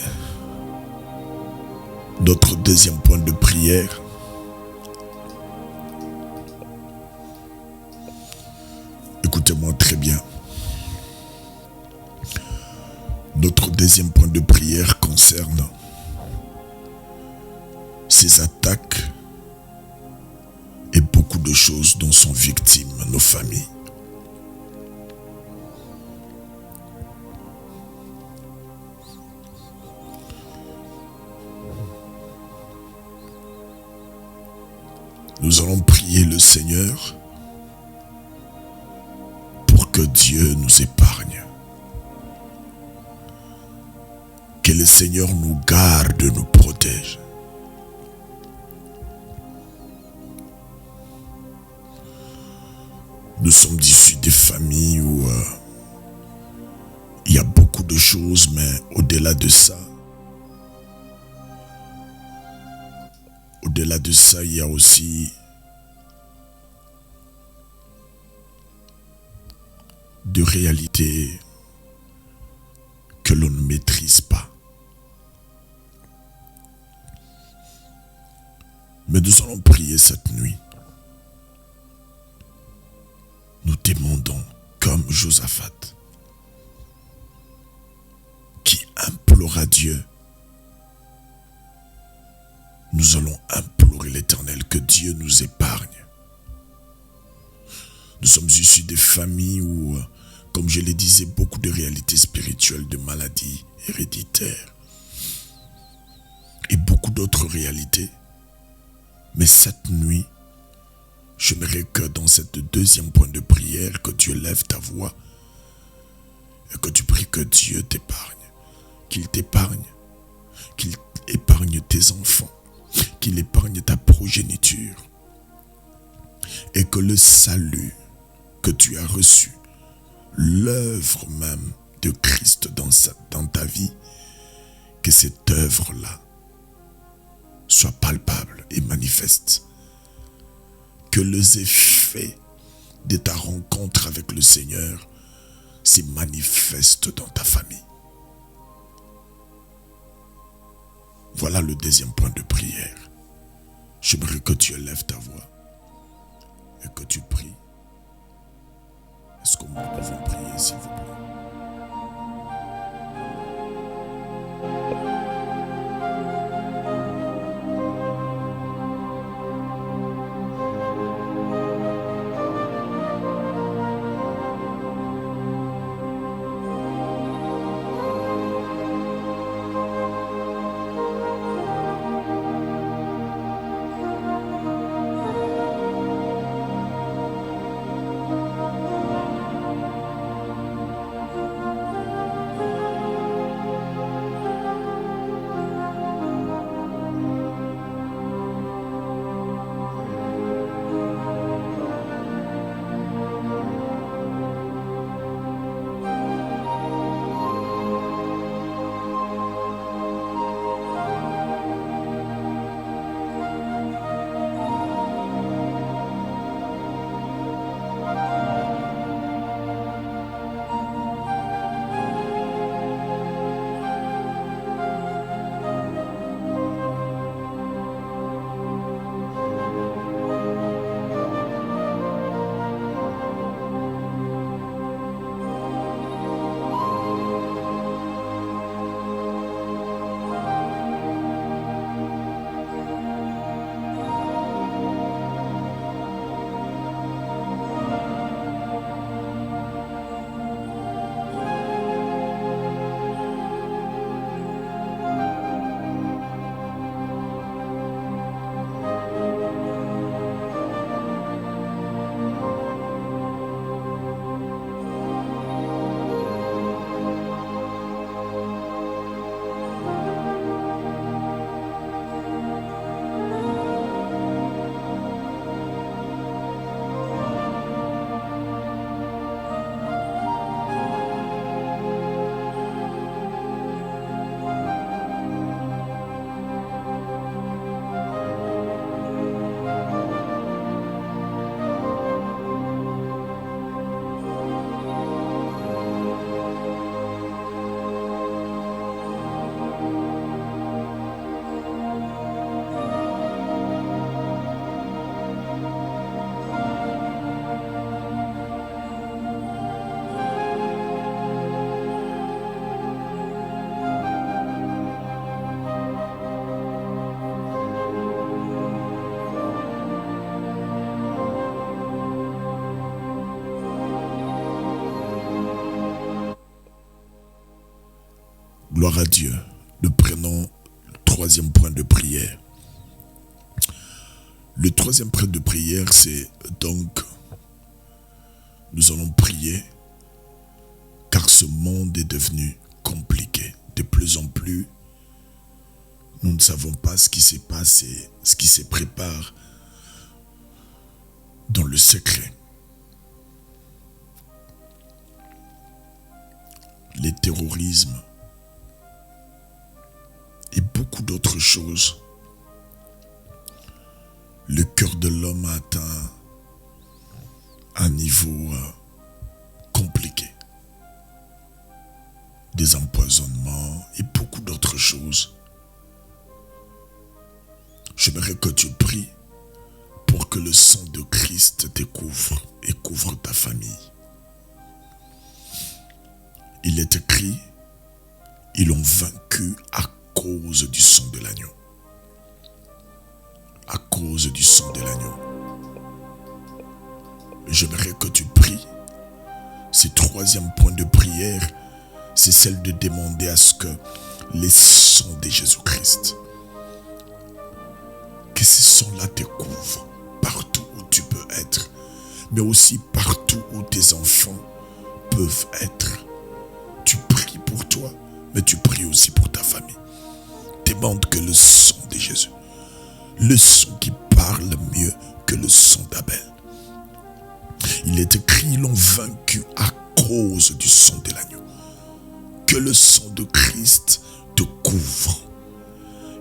S1: notre deuxième point de prière, écoutez-moi très bien. Notre deuxième point de prière concerne ces attaques et beaucoup de choses dont sont victimes nos familles. Nous allons prier le Seigneur pour que Dieu nous épargne le Seigneur nous garde, nous protège. Nous sommes issus des familles où il y a beaucoup de choses, mais au-delà de ça, il y a aussi de réalités que l'on ne maîtrise pas. Mais nous allons prier cette nuit. Nous demandons, comme Josaphat, qui implora Dieu. Nous allons implorer l'Éternel que Dieu nous épargne. Nous sommes issus des familles où, comme je le disais, beaucoup de réalités spirituelles, de maladies héréditaires et beaucoup d'autres réalités. Mais cette nuit, j'aimerais que dans cette deuxième point de prière, que tu élèves ta voix et que tu pries que Dieu t'épargne, qu'il épargne tes enfants, qu'il épargne ta progéniture et que le salut que tu as reçu, l'œuvre même de Christ dans ta vie, que cette œuvre-là soit palpable et manifeste. Que les effets de ta rencontre avec le Seigneur se manifestent dans ta famille. Voilà le deuxième point de prière. J'aimerais que tu élèves ta voix et que tu pries. Est-ce que nous pouvons prier, s'il vous plaît? Gloire à Dieu. Nous prenons le troisième point de prière. Le troisième point de prière, c'est donc, nous allons prier car ce monde est devenu compliqué, de plus en plus, nous ne savons pas ce qui se passe et ce qui se prépare dans le secret. Les terrorismes et beaucoup d'autres choses. Le cœur de l'homme a atteint un niveau compliqué. Des empoisonnements et beaucoup d'autres choses. J'aimerais que tu pries pour que le sang de Christ te couvre et couvre ta famille. Il est écrit, ils l'ont vaincu à cause du sang de l'agneau. À cause du sang de l'agneau. J'aimerais que tu pries. Ce troisième point de prière, c'est celle de demander à ce que les sangs de Jésus-Christ, que ce sang-là te couvre partout où tu peux être, mais aussi partout où tes enfants peuvent être. Tu pries pour toi, mais tu pries aussi pour ta famille. Demande que le sang de Jésus, le sang qui parle mieux que le sang d'Abel. Il est écrit, ils l'ont vaincu à cause du sang de l'agneau. Que le sang de Christ te couvre.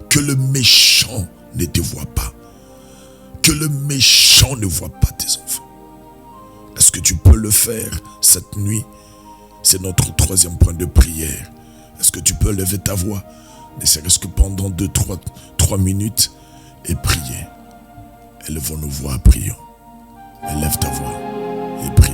S1: Que le méchant ne te voit pas. Que le méchant ne voit pas tes enfants. Est-ce que tu peux le faire cette nuit? C'est notre troisième point de prière. Est-ce que tu peux lever ta voix, ne serait-ce que pendant 2-3 minutes, et prier? Élevons nos voix, prions. Élève ta voix et prie.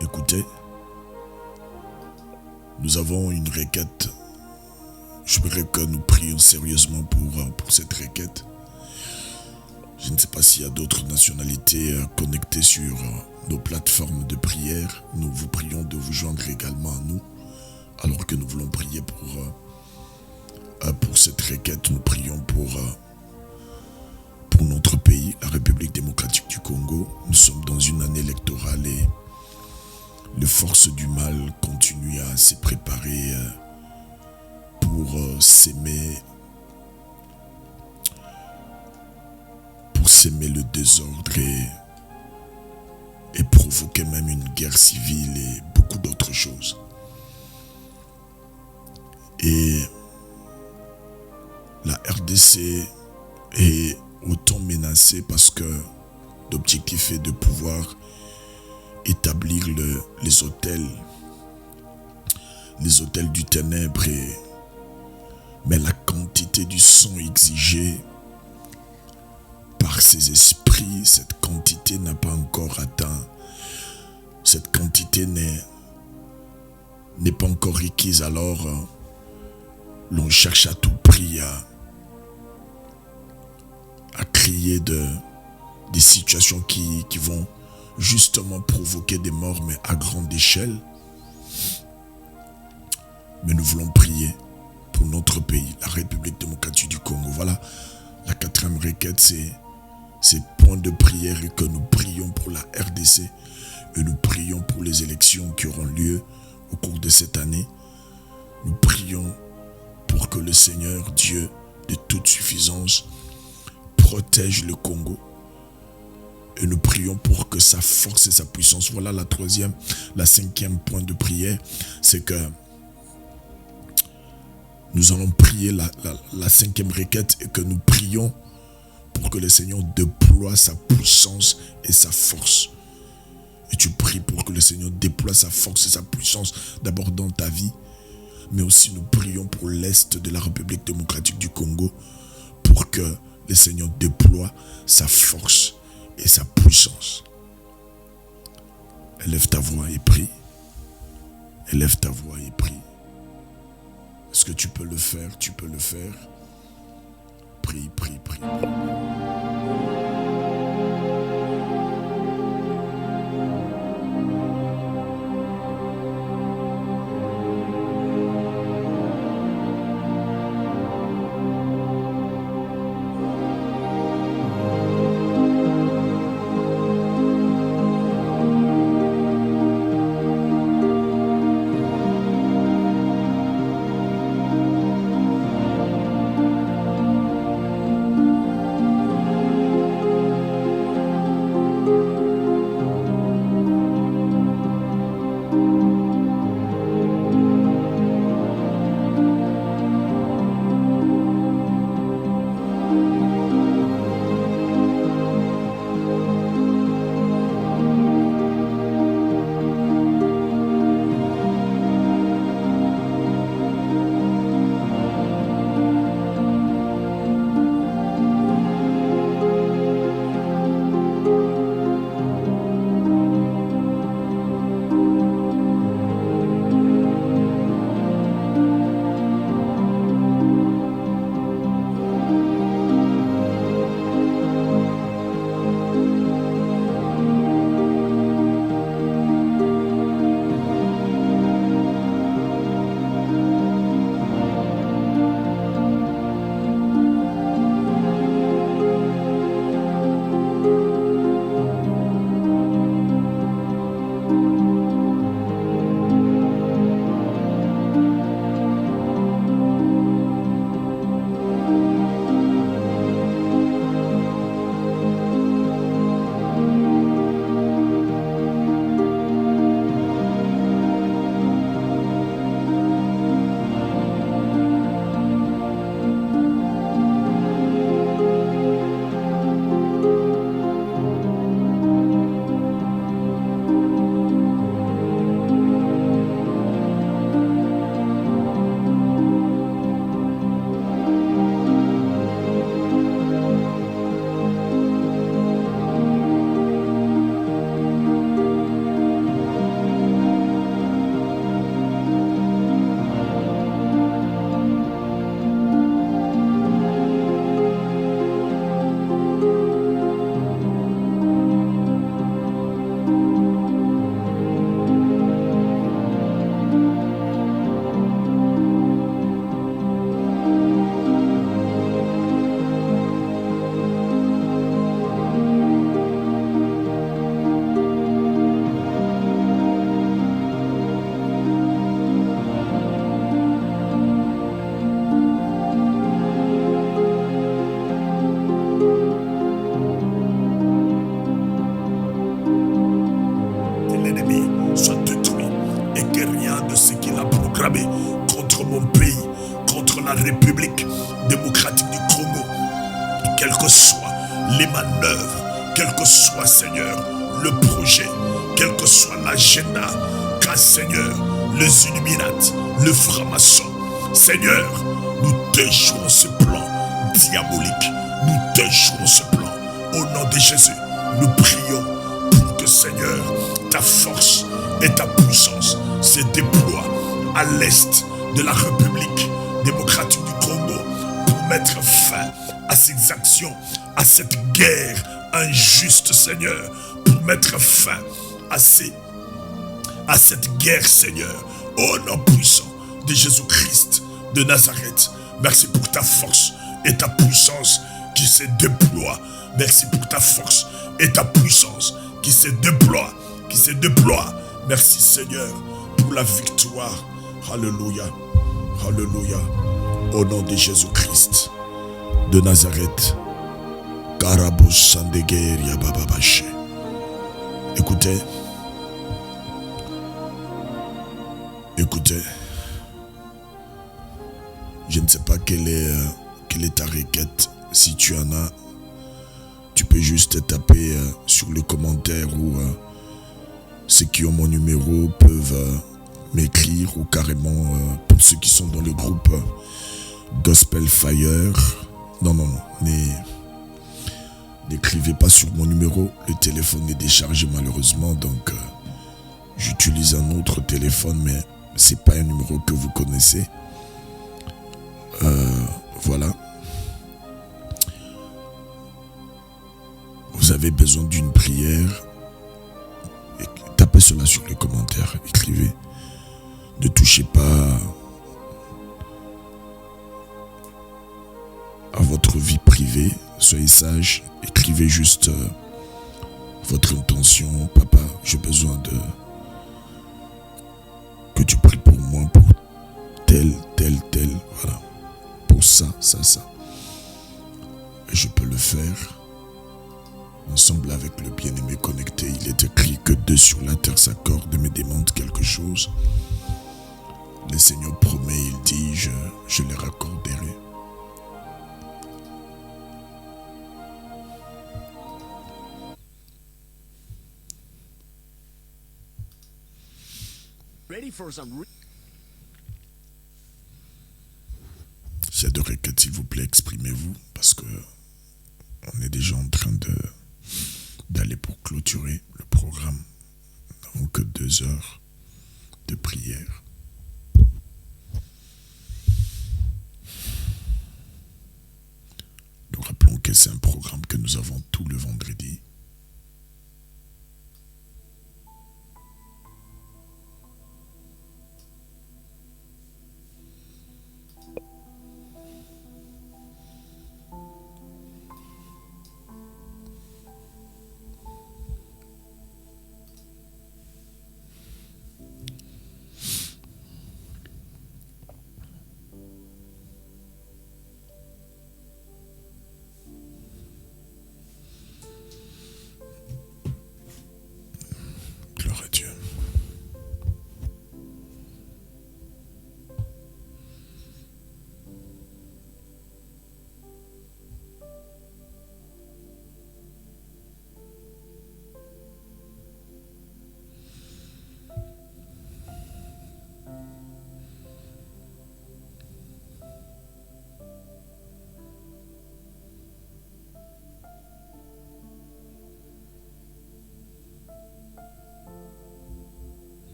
S1: Écoutez, nous avons une requête. Je voudrais que nous prions sérieusement pour cette requête. Je ne sais pas s'il y a d'autres nationalités connectées sur nos plateformes de prière. Nous vous prions de vous joindre également à nous. Alors que nous voulons prier pour cette requête, nous prions pour notre pays, la République démocratique du Congo. Nous sommes dans une année électorale et les forces du mal continuent à se préparer pour s'aimer le désordre et provoquer même une guerre civile et beaucoup d'autres choses. Et la RDC est autant menacée parce que l'objectif est de pouvoir établir les hôtels du ténèbre, mais la quantité du sang exigée par ces esprits, cette quantité n'a pas encore atteint, cette quantité n'est pas encore requise. Alors l'on cherche à tout prix à créer des situations qui vont justement provoquer des morts, mais à grande échelle. Mais nous voulons prier pour notre pays, la République démocratique du Congo. Voilà, la 4e requête, c'est point de prière, et que nous prions pour la RDC et nous prions pour les élections qui auront lieu au cours de cette année. Nous prions pour que le Seigneur, Dieu de toute suffisance, protège le Congo. Et nous prions pour que sa force et sa puissance. Voilà la 5e point de prière, c'est que nous allons prier la 5e requête, et que nous prions pour que le Seigneur déploie sa puissance et sa force. Et tu pries pour que le Seigneur déploie sa force et sa puissance d'abord dans ta vie, mais aussi nous prions pour l'Est de la République démocratique du Congo, pour que le Seigneur déploie sa force et sa puissance. Élève ta voix et prie. Élève ta voix et prie. Est-ce que tu peux le faire? Tu peux le faire. Prie, prie, prie. la République démocratique du Congo. Quelles que soient les manœuvres, quel que soit, Seigneur, le projet, quel que soit l'agenda, car Seigneur, les Illuminates, le franc-maçon, Seigneur, nous déjouons ce plan diabolique, nous déjouons ce plan. Au nom de Jésus, nous prions pour que, Seigneur, ta force et ta puissance se déploient à l'est de la République démocratique du Congo pour mettre fin à ces actions, à cette guerre injuste, Seigneur, pour mettre fin à cette guerre, Seigneur, au nom puissant de Jésus-Christ de Nazareth. Merci pour ta force et ta puissance qui se déploient. Merci pour ta force et ta puissance qui se déploient, Merci, Seigneur, pour la victoire. Alléluia, alléluia. Au nom de Jésus-Christ de Nazareth. Karabos Sandegeria Bababache. Écoutez, je ne sais pas quelle est ta requête. Si tu en as, tu peux juste taper sur le commentaire ou ceux qui ont mon numéro peuvent m'écrire, ou carrément pour ceux qui sont dans le groupe Gospel Fire. Non, n'écrivez pas sur mon numéro, le téléphone est déchargé malheureusement, donc j'utilise un autre téléphone, mais c'est pas un numéro que vous connaissez. Voilà. Vous avez besoin d'une prière, tapez cela sur les commentaires, écrivez. Ne touchez pas à votre vie privée, soyez sage, écrivez juste votre intention. Papa, j'ai besoin que tu pries pour moi, pour tel, voilà, pour ça. Et je peux le faire. Ensemble avec le bien-aimé connecté, il est écrit que deux sur la terre s'accordent et me demandent quelque chose. Le Seigneur promet, il dit, je les raccorderai. S'il y a de requêtes, s'il vous plaît, exprimez-vous, parce que on est déjà en train d'aller pour clôturer le programme. Nous n'avons que 2 heures de prière. Nous rappelons que c'est un programme que nous avons tout le vendredi.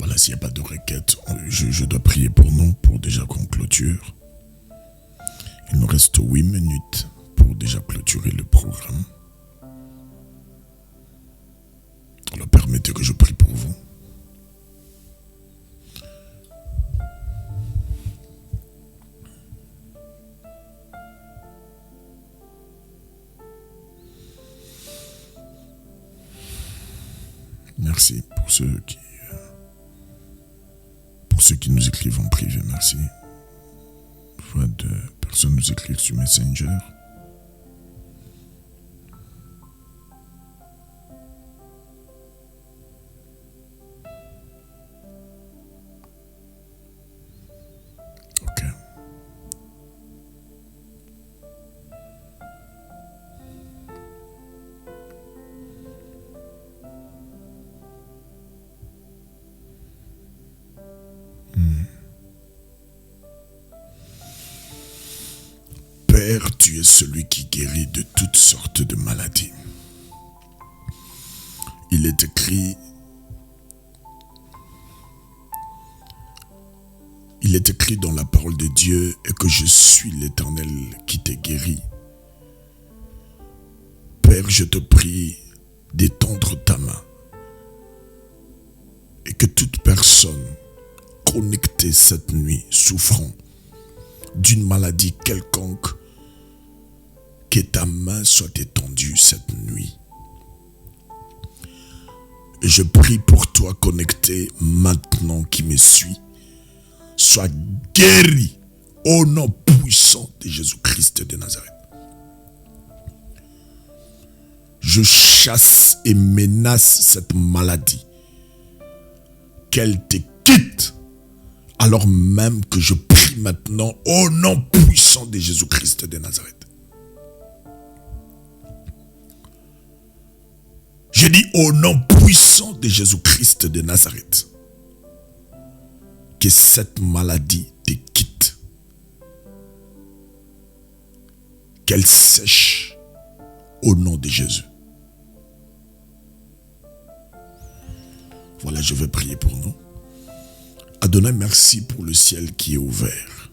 S1: Voilà, s'il n'y a pas de requête, je dois prier pour nous, pour déjà qu'on clôture. Il nous reste 8 minutes pour déjà clôturer le programme. Alors permettez que je prie pour vous. Merci pour ceux qui nous écrivent en privé, merci. Je vois de personnes nous écrivent sur Messenger. Ok. Père, tu es celui qui guérit de toutes sortes de maladies. Il est écrit dans la parole de Dieu et que je suis l'Éternel qui t'ai guéri. Père, je te prie d'étendre ta main et que toute personne connectée cette nuit souffrant d'une maladie quelconque, que ta main soit étendue cette nuit. Et je prie pour toi connecté maintenant qui me suit, sois guéri au nom puissant de Jésus-Christ de Nazareth. Je chasse et menace cette maladie, qu'elle te quitte, alors même que je prie maintenant au nom puissant de Jésus-Christ de Nazareth. Je dis au nom puissant de Jésus-Christ de Nazareth, que cette maladie te quitte, qu'elle sèche au nom de Jésus. Voilà, je vais prier pour nous. Adonai, merci pour le ciel qui est ouvert.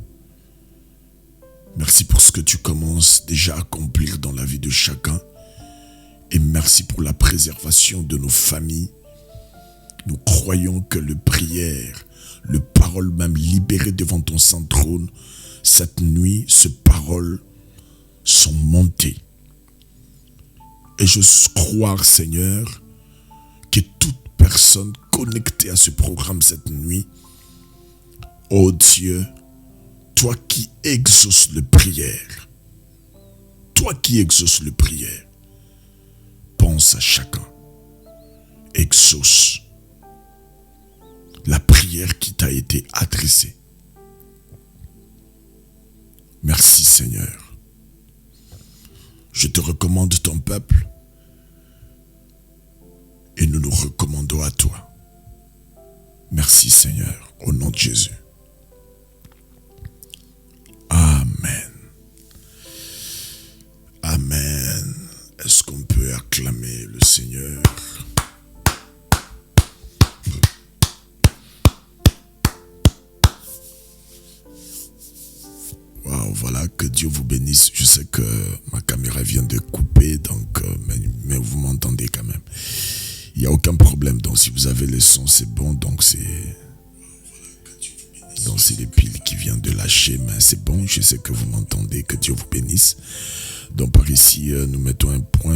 S1: Merci pour ce que tu commences déjà à accomplir dans la vie de chacun. Et merci pour la préservation de nos familles. Nous croyons que les prières, les paroles même libérées devant ton saint trône, cette nuit, ces paroles sont montées. Et je crois, Seigneur, que toute personne connectée à ce programme cette nuit, ô Dieu, toi qui exauces les prières, pense à chacun, exauce la prière qui t'a été adressée. Merci Seigneur. Je te recommande ton peuple et nous nous recommandons à toi. Merci Seigneur, au nom de Jésus. Amen. Amen. Est-ce qu'on peut acclamer le Seigneur? Wow, voilà, que Dieu vous bénisse. Je sais que ma caméra vient de couper, donc, mais vous m'entendez quand même. Il n'y a aucun problème. Donc, si vous avez le son, c'est bon. Donc, c'est les piles qui viennent de lâcher, mais c'est bon. Je sais que vous m'entendez. Que Dieu vous bénisse. Donc, par ici, nous mettons un point.